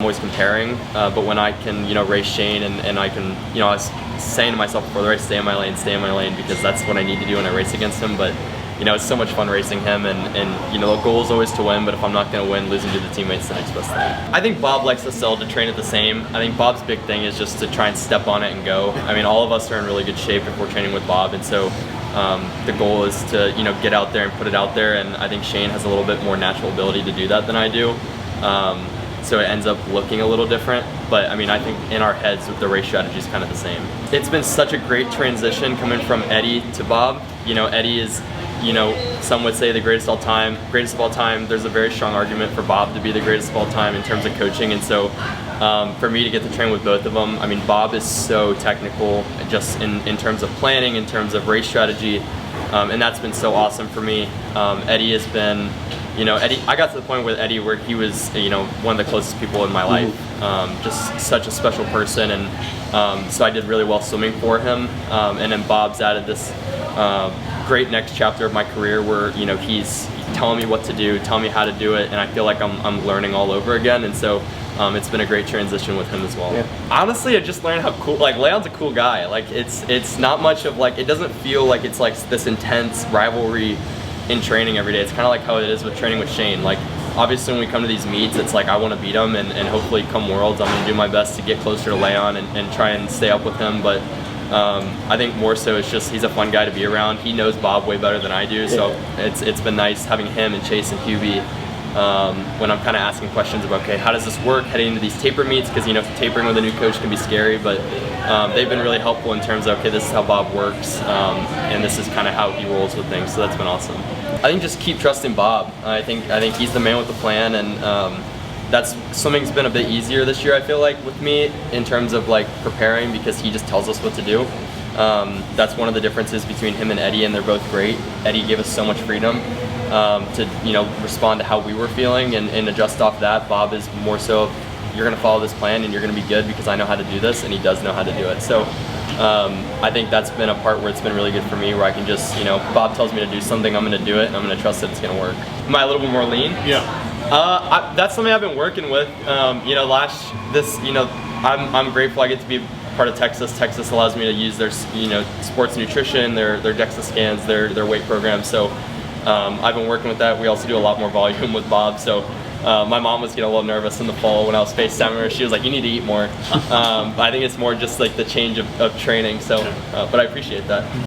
I'm always comparing, but when I can, race Shaine and I can, I was saying to myself before the race, stay in my lane, because that's what I need to do when I race against him. But it's so much fun racing him, and the goal is always to win, but if I'm not going to win, losing to the teammates is the next best thing. I think Bob likes us all to train at the same. I think Bob's big thing is just to try and step on it and go. I mean, all of us are in really good shape if we're training with Bob, and so the goal is to get out there and put it out there, and I think Shaine has a little bit more natural ability to do that than I do. So it ends up looking a little different, but I mean, I think in our heads the race strategy is kind of the same. It's been such a great transition coming from Eddie to Bob. Eddie is, some would say the greatest of all time. There's a very strong argument for Bob to be the greatest of all time in terms of coaching, and so for me to get to train with both of them, I mean, Bob is so technical just in terms of planning, in terms of race strategy, and that's been so awesome for me. Eddie has been, Eddie, I got to the point with Eddie where he was, one of the closest people in my life. Just such a special person, and so I did really well swimming for him. And then Bob's added this great next chapter of my career where, he's telling me what to do, telling me how to do it, and I feel like I'm learning all over again. And so it's been a great transition with him as well. Yeah. Honestly, I just learned how cool, Leon's a cool guy. It's not much of it doesn't feel like it's this intense rivalry in training every day. It's kind of like how it is with training with Shaine. Obviously when we come to these meets, it's I want to beat him, and hopefully come Worlds, I'm going to do my best to get closer to Leon and try and stay up with him. But I think more so it's just he's a fun guy to be around. He knows Bob way better than I do, so it's been nice having him and Chase and Hubie when I'm kind of asking questions about, okay, how does this work heading into these taper meets, because tapering with a new coach can be scary, but they've been really helpful in terms of, okay, this is how Bob works, and this is kind of how he rolls with things, so that's been awesome. I think just keep trusting Bob. I think he's the man with the plan, and swimming's been a bit easier this year, I feel like, with me in terms of preparing, because he just tells us what to do. That's one of the differences between him and Eddie, and they're both great. Eddie gave us so much freedom to respond to how we were feeling and adjust off that. Bob is more so of, you're going to follow this plan and you're going to be good because I know how to do this, and he does know how to do it. So I think that's been a part where it's been really good for me, where I can just, Bob tells me to do something, I'm going to do it, and I'm going to trust that it's going to work. Am I a little bit more lean? Yeah. That's something I've been working with. I'm grateful I get to be part of Texas. Texas allows me to use their, sports nutrition, their DEXA scans, their weight program. So I've been working with that. We also do a lot more volume with Bob. So my mom was getting a little nervous in the fall when I was FaceTiming her. She was like, you need to eat more. I think it's more just the change of training. So, but I appreciate that.